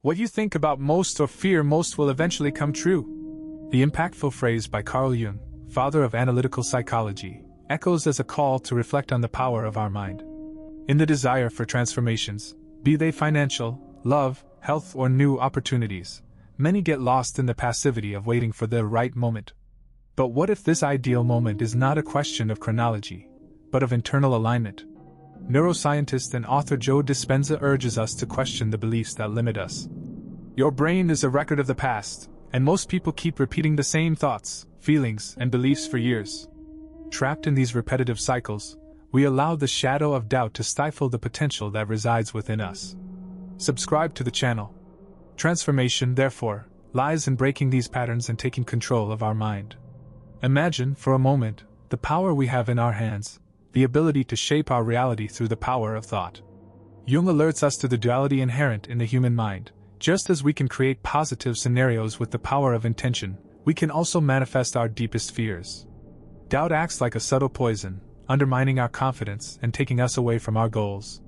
What you think about most or fear most will eventually come true. The impactful phrase by Carl Jung, father of analytical psychology, echoes as a call to reflect on the power of our mind. In the desire for transformations, be they financial, love, health, or new opportunities, many get lost in the passivity of waiting for the right moment. But what if this ideal moment is not a question of chronology, but of internal alignment? Neuroscientist and author Joe Dispenza urges us to question the beliefs that limit us. Your brain is a record of the past, and most people keep repeating the same thoughts, feelings, and beliefs for years. Trapped in these repetitive cycles, we allow the shadow of doubt to stifle the potential that resides within us. Subscribe to the channel. Transformation, therefore, lies in breaking these patterns and taking control of our mind. Imagine, for a moment, the power we have in our hands, the ability to shape our reality through the power of thought. Jung alerts us to the duality inherent in the human mind. Just as we can create positive scenarios with the power of intention, we can also manifest our deepest fears. Doubt acts like a subtle poison, undermining our confidence and taking us away from our goals.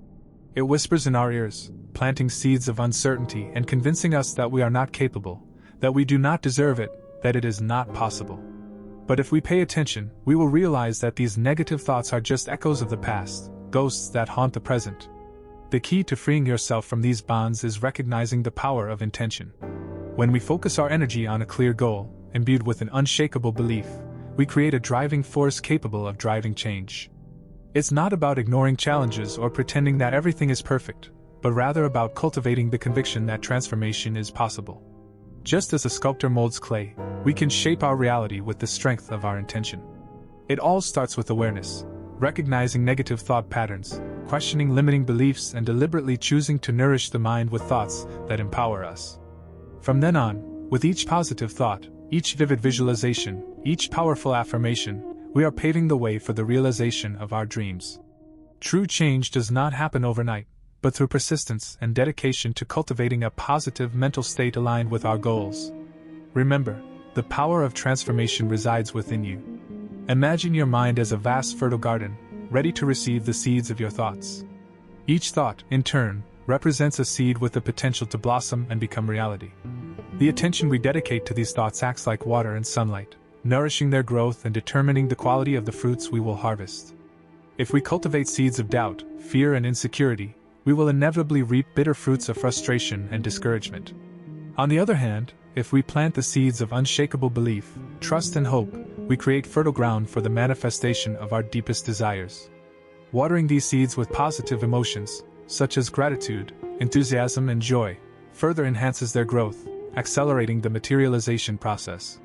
It whispers in our ears, planting seeds of uncertainty and convincing us that we are not capable, that we do not deserve it, that it is not possible. But if we pay attention, we will realize that these negative thoughts are just echoes of the past, ghosts that haunt the present. The key to freeing yourself from these bonds is recognizing the power of intention. When we focus our energy on a clear goal, imbued with an unshakable belief, we create a driving force capable of driving change. It's not about ignoring challenges or pretending that everything is perfect, but rather about cultivating the conviction that transformation is possible. Just as a sculptor molds clay, we can shape our reality with the strength of our intention. It all starts with awareness, recognizing negative thought patterns, questioning limiting beliefs, and deliberately choosing to nourish the mind with thoughts that empower us. From then on, with each positive thought, each vivid visualization, each powerful affirmation, we are paving the way for the realization of our dreams. True change does not happen overnight, but through persistence and dedication to cultivating a positive mental state aligned with our goals. Remember, the power of transformation resides within you. Imagine your mind as a vast fertile garden, ready to receive the seeds of your thoughts. Each thought, in turn, represents a seed with the potential to blossom and become reality. The attention we dedicate to these thoughts acts like water and sunlight, nourishing their growth and determining the quality of the fruits we will harvest. If we cultivate seeds of doubt, fear, and insecurity, we will inevitably reap bitter fruits of frustration and discouragement. On the other hand, if we plant the seeds of unshakable belief, trust, and hope, we create fertile ground for the manifestation of our deepest desires. Watering these seeds with positive emotions, such as gratitude, enthusiasm, and joy, further enhances their growth, accelerating the materialization process.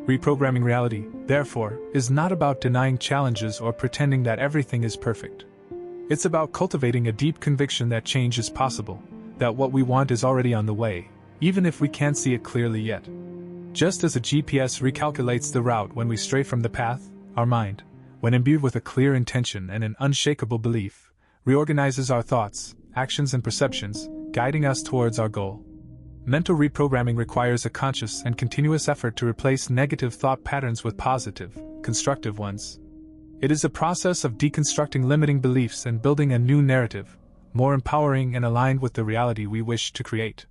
Reprogramming reality, therefore, is not about denying challenges or pretending that everything is perfect. It's about cultivating a deep conviction that change is possible, that what we want is already on the way, even if we can't see it clearly yet. Just as a GPS recalculates the route when we stray from the path, our mind, when imbued with a clear intention and an unshakable belief, reorganizes our thoughts, actions, and perceptions, guiding us towards our goal. Mental reprogramming requires a conscious and continuous effort to replace negative thought patterns with positive, constructive ones. It is a process of deconstructing limiting beliefs and building a new narrative, more empowering and aligned with the reality we wish to create.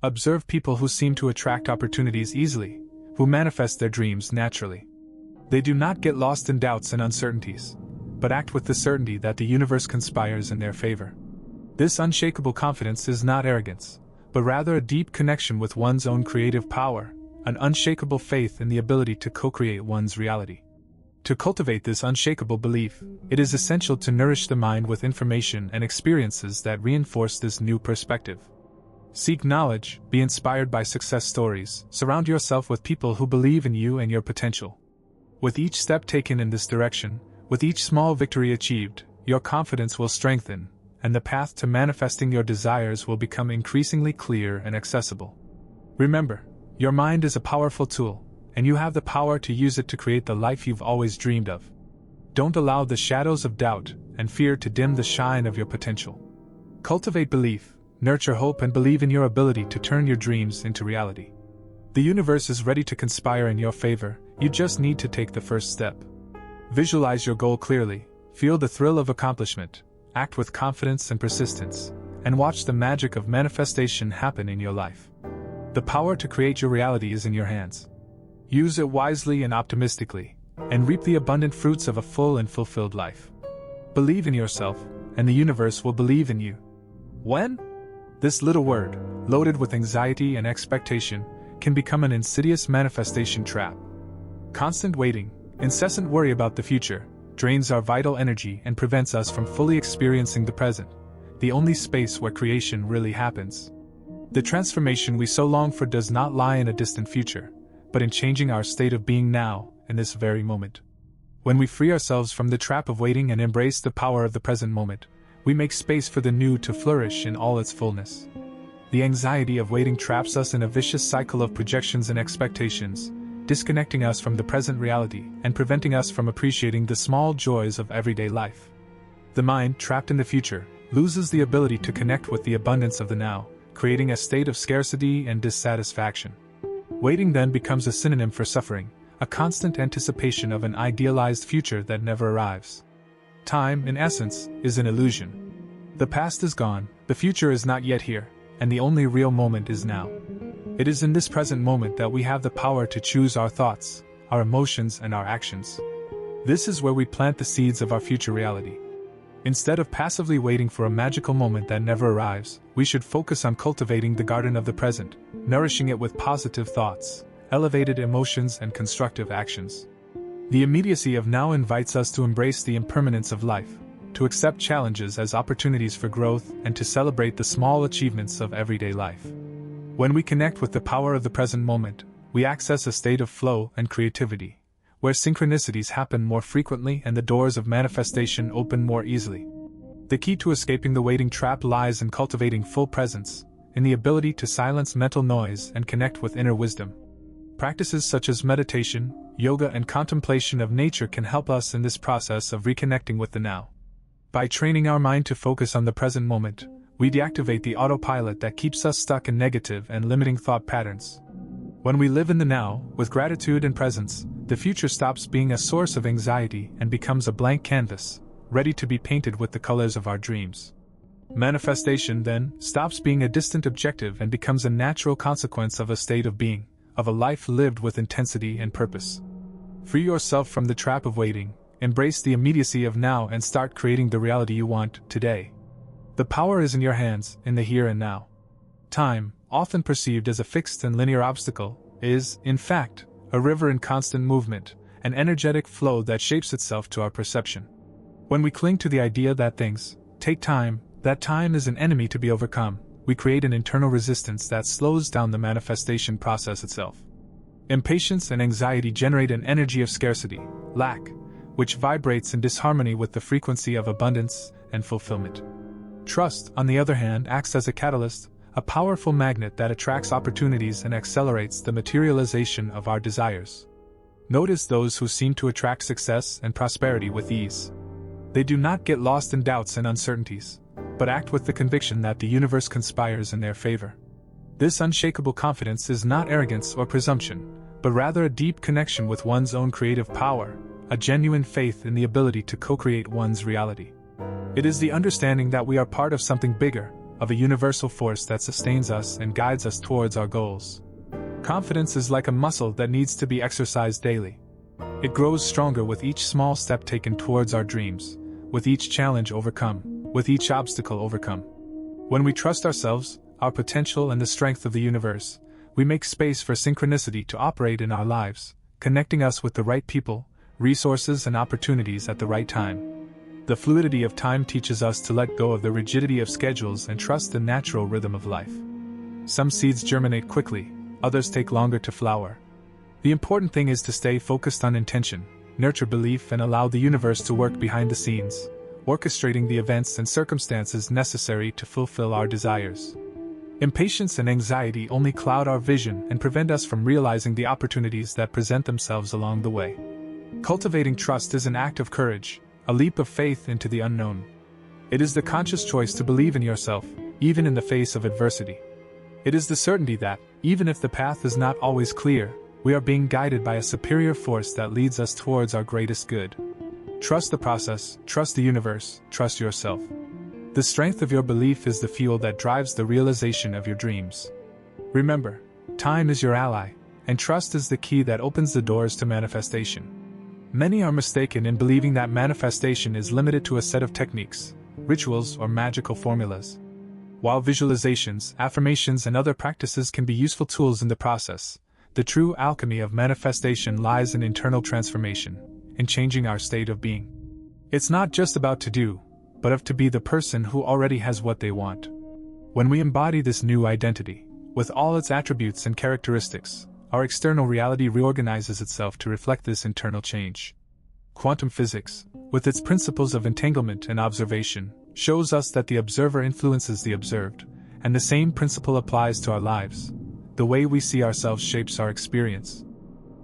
Observe people who seem to attract opportunities easily, who manifest their dreams naturally. They do not get lost in doubts and uncertainties, but act with the certainty that the universe conspires in their favor. This unshakable confidence is not arrogance, but rather a deep connection with one's own creative power, an unshakable faith in the ability to co-create one's reality. To cultivate this unshakable belief, it is essential to nourish the mind with information and experiences that reinforce this new perspective. Seek knowledge, be inspired by success stories, surround yourself with people who believe in you and your potential. With each step taken in this direction, with each small victory achieved, your confidence will strengthen, and the path to manifesting your desires will become increasingly clear and accessible. Remember, your mind is a powerful tool, and you have the power to use it to create the life you've always dreamed of. Don't allow the shadows of doubt and fear to dim the shine of your potential. Cultivate belief, nurture hope, and believe in your ability to turn your dreams into reality. The universe is ready to conspire in your favor, you just need to take the first step. Visualize your goal clearly, feel the thrill of accomplishment, act with confidence and persistence, and watch the magic of manifestation happen in your life. The power to create your reality is in your hands. Use it wisely and optimistically, and reap the abundant fruits of a full and fulfilled life. Believe in yourself, and the universe will believe in you. When? This little word, loaded with anxiety and expectation, can become an insidious manifestation trap. Constant waiting, incessant worry about the future, drains our vital energy and prevents us from fully experiencing the present, the only space where creation really happens. The transformation we so long for does not lie in a distant future, but in changing our state of being now, in this very moment. When we free ourselves from the trap of waiting and embrace the power of the present moment, we make space for the new to flourish in all its fullness. The anxiety of waiting traps us in a vicious cycle of projections and expectations, disconnecting us from the present reality and preventing us from appreciating the small joys of everyday life. The mind, trapped in the future, loses the ability to connect with the abundance of the now, creating a state of scarcity and dissatisfaction. Waiting then becomes a synonym for suffering, a constant anticipation of an idealized future that never arrives. Time, in essence, is an illusion. The past is gone, the future is not yet here, and the only real moment is now. It is in this present moment that we have the power to choose our thoughts, our emotions, and our actions. This is where we plant the seeds of our future reality. Instead of passively waiting for a magical moment that never arrives, we should focus on cultivating the garden of the present, nourishing it with positive thoughts, elevated emotions, and constructive actions. The immediacy of now invites us to embrace the impermanence of life, to accept challenges as opportunities for growth, and to celebrate the small achievements of everyday life. When we connect with the power of the present moment, we access a state of flow and creativity, where synchronicities happen more frequently and the doors of manifestation open more easily. The key to escaping the waiting trap lies in cultivating full presence, in the ability to silence mental noise and connect with inner wisdom. Practices such as meditation, yoga, and contemplation of nature can help us in this process of reconnecting with the now. By training our mind to focus on the present moment, we deactivate the autopilot that keeps us stuck in negative and limiting thought patterns. When we live in the now, with gratitude and presence, the future stops being a source of anxiety and becomes a blank canvas, ready to be painted with the colors of our dreams. Manifestation, then, stops being a distant objective and becomes a natural consequence of a state of being, of a life lived with intensity and purpose. Free yourself from the trap of waiting, embrace the immediacy of now, and start creating the reality you want today. The power is in your hands, in the here and now. Time, often perceived as a fixed and linear obstacle, is, in fact, a river in constant movement, an energetic flow that shapes itself to our perception. When we cling to the idea that things take time, that time is an enemy to be overcome, we create an internal resistance that slows down the manifestation process itself. Impatience and anxiety generate an energy of scarcity, lack, which vibrates in disharmony with the frequency of abundance and fulfillment. Trust, on the other hand, acts as a catalyst, a powerful magnet that attracts opportunities and accelerates the materialization of our desires. Notice those who seem to attract success and prosperity with ease. They do not get lost in doubts and uncertainties, but act with the conviction that the universe conspires in their favor. This unshakable confidence is not arrogance or presumption, but rather a deep connection with one's own creative power, a genuine faith in the ability to co-create one's reality. It is the understanding that we are part of something bigger, of a universal force that sustains us and guides us towards our goals. Confidence is like a muscle that needs to be exercised daily. It grows stronger with each small step taken towards our dreams, with each challenge overcome, with each obstacle overcome. When we trust ourselves, our potential, and the strength of the universe, we make space for synchronicity to operate in our lives, connecting us with the right people, resources, and opportunities at the right time. The fluidity of time teaches us to let go of the rigidity of schedules and trust the natural rhythm of life. Some seeds germinate quickly, others take longer to flower. The important thing is to stay focused on intention, nurture belief, and allow the universe to work behind the scenes, orchestrating the events and circumstances necessary to fulfill our desires. Impatience and anxiety only cloud our vision and prevent us from realizing the opportunities that present themselves along the way. Cultivating trust is an act of courage, a leap of faith into the unknown. It is the conscious choice to believe in yourself, even in the face of adversity. It is the certainty that, even if the path is not always clear, we are being guided by a superior force that leads us towards our greatest good. Trust the process, trust the universe, trust yourself. The strength of your belief is the fuel that drives the realization of your dreams. Remember, time is your ally, and trust is the key that opens the doors to manifestation. Many are mistaken in believing that manifestation is limited to a set of techniques, rituals, or magical formulas. While visualizations, affirmations, and other practices can be useful tools in the process, the true alchemy of manifestation lies in internal transformation, in changing our state of being. It's not just about to do, but of to be the person who already has what they want. When we embody this new identity, with all its attributes and characteristics, our external reality reorganizes itself to reflect this internal change. Quantum physics, with its principles of entanglement and observation, shows us that the observer influences the observed, and the same principle applies to our lives. The way we see ourselves shapes our experience.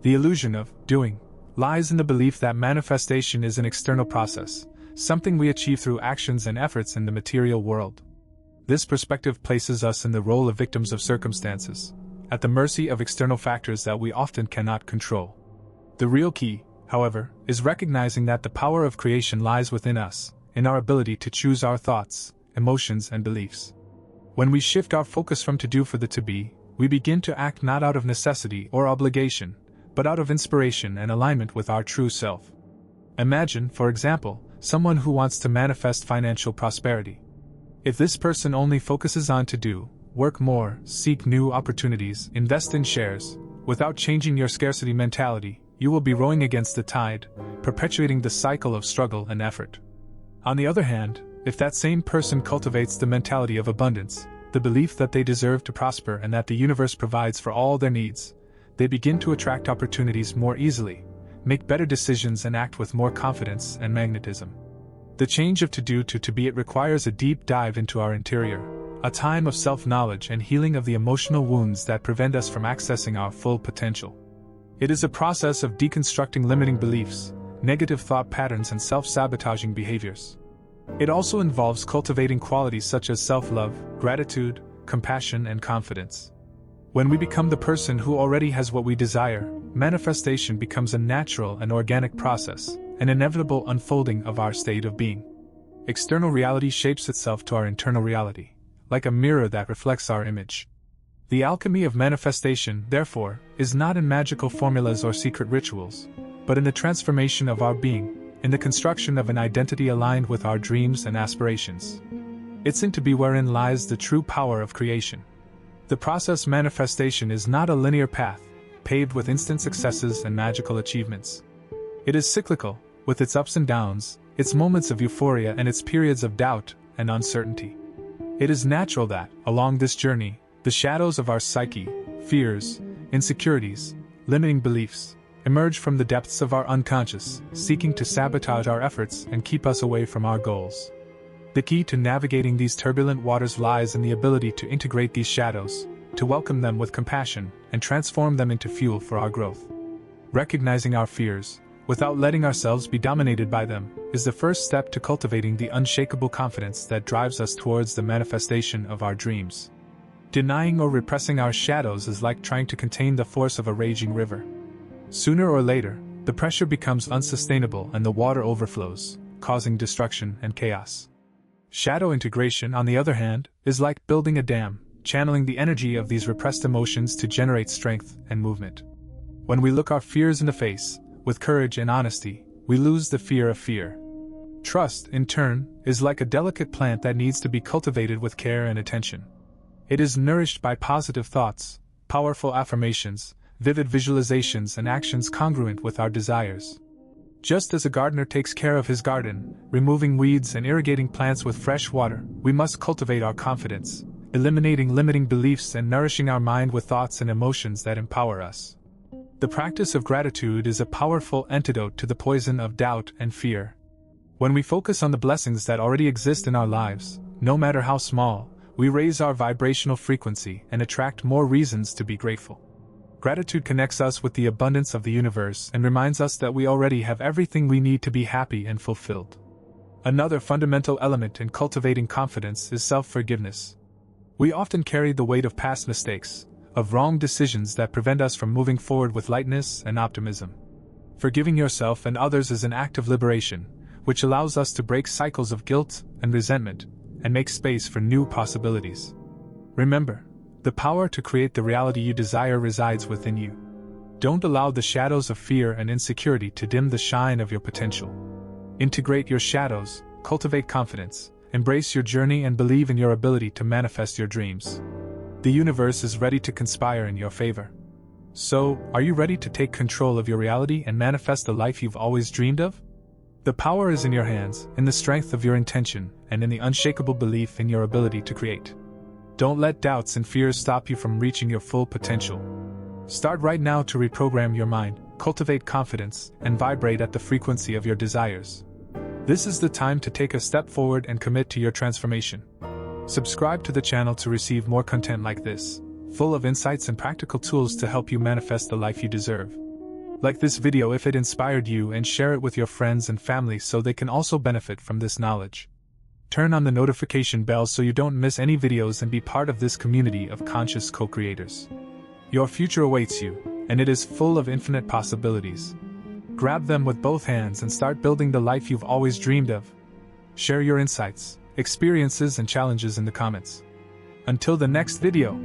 The illusion of doing lies in the belief that manifestation is an external process, something we achieve through actions and efforts in the material world. This perspective places us in the role of victims of circumstances, at the mercy of external factors that we often cannot control. The real key, however, is recognizing that the power of creation lies within us, in our ability to choose our thoughts, emotions, and beliefs. When we shift our focus from to do for the to be, we begin to act not out of necessity or obligation, but out of inspiration and alignment with our true self. Imagine, for example, someone who wants to manifest financial prosperity. If this person only focuses on to do, work more, seek new opportunities, invest in shares, without changing your scarcity mentality, you will be rowing against the tide, perpetuating the cycle of struggle and effort. On the other hand, if that same person cultivates the mentality of abundance, the belief that they deserve to prosper and that the universe provides for all their needs, they begin to attract opportunities more easily, make better decisions, and act with more confidence and magnetism. The change of to do to be it requires a deep dive into our interior, a time of self-knowledge and healing of the emotional wounds that prevent us from accessing our full potential. It is a process of deconstructing limiting beliefs, negative thought patterns, and self-sabotaging behaviors. It also involves cultivating qualities such as self-love, gratitude, compassion, and confidence. When we become the person who already has what we desire, manifestation becomes a natural and organic process, an inevitable unfolding of our state of being. External reality shapes itself to our internal reality, like a mirror that reflects our image. The alchemy of manifestation, therefore, is not in magical formulas or secret rituals, but in the transformation of our being, in the construction of an identity aligned with our dreams and aspirations. It's in to be wherein lies the true power of creation. The process manifestation is not a linear path, paved with instant successes and magical achievements. It is cyclical, with its ups and downs, its moments of euphoria and its periods of doubt and uncertainty. It is natural that, along this journey, the shadows of our psyche, fears, insecurities, limiting beliefs, emerge from the depths of our unconscious, seeking to sabotage our efforts and keep us away from our goals. The key to navigating these turbulent waters lies in the ability to integrate these shadows, to welcome them with compassion, and transform them into fuel for our growth. Recognizing our fears, without letting ourselves be dominated by them, is the first step to cultivating the unshakable confidence that drives us towards the manifestation of our dreams. Denying or repressing our shadows is like trying to contain the force of a raging river. Sooner or later, the pressure becomes unsustainable and the water overflows, causing destruction and chaos. Shadow integration, on the other hand, is like building a dam, channeling the energy of these repressed emotions to generate strength and movement. When we look our fears in the face, with courage and honesty, we lose the fear of fear. Trust, in turn, is like a delicate plant that needs to be cultivated with care and attention. It is nourished by positive thoughts, powerful affirmations, vivid visualizations, and actions congruent with our desires. Just as a gardener takes care of his garden, removing weeds and irrigating plants with fresh water, we must cultivate our confidence, eliminating limiting beliefs and nourishing our mind with thoughts and emotions that empower us. The practice of gratitude is a powerful antidote to the poison of doubt and fear. When we focus on the blessings that already exist in our lives, no matter how small, we raise our vibrational frequency and attract more reasons to be grateful. Gratitude connects us with the abundance of the universe and reminds us that we already have everything we need to be happy and fulfilled. Another fundamental element in cultivating confidence is self-forgiveness. We often carry the weight of past mistakes, of wrong decisions that prevent us from moving forward with lightness and optimism. Forgiving yourself and others is an act of liberation, which allows us to break cycles of guilt and resentment, and make space for new possibilities. Remember, the power to create the reality you desire resides within you. Don't allow the shadows of fear and insecurity to dim the shine of your potential. Integrate your shadows, cultivate confidence, embrace your journey, and believe in your ability to manifest your dreams. The universe is ready to conspire in your favor. So, are you ready to take control of your reality and manifest the life you've always dreamed of? The power is in your hands, in the strength of your intention, and in the unshakable belief in your ability to create. Don't let doubts and fears stop you from reaching your full potential. Start right now to reprogram your mind, cultivate confidence, and vibrate at the frequency of your desires. This is the time to take a step forward and commit to your transformation. Subscribe to the channel to receive more content like this, full of insights and practical tools to help you manifest the life you deserve. Like this video if it inspired you, and share it with your friends and family so they can also benefit from this knowledge. Turn on the notification bell so you don't miss any videos and be part of this community of conscious co-creators. Your future awaits you, and it is full of infinite possibilities. Grab them with both hands and start building the life you've always dreamed of. Share your insights, experiences, and challenges in the comments. Until the next video.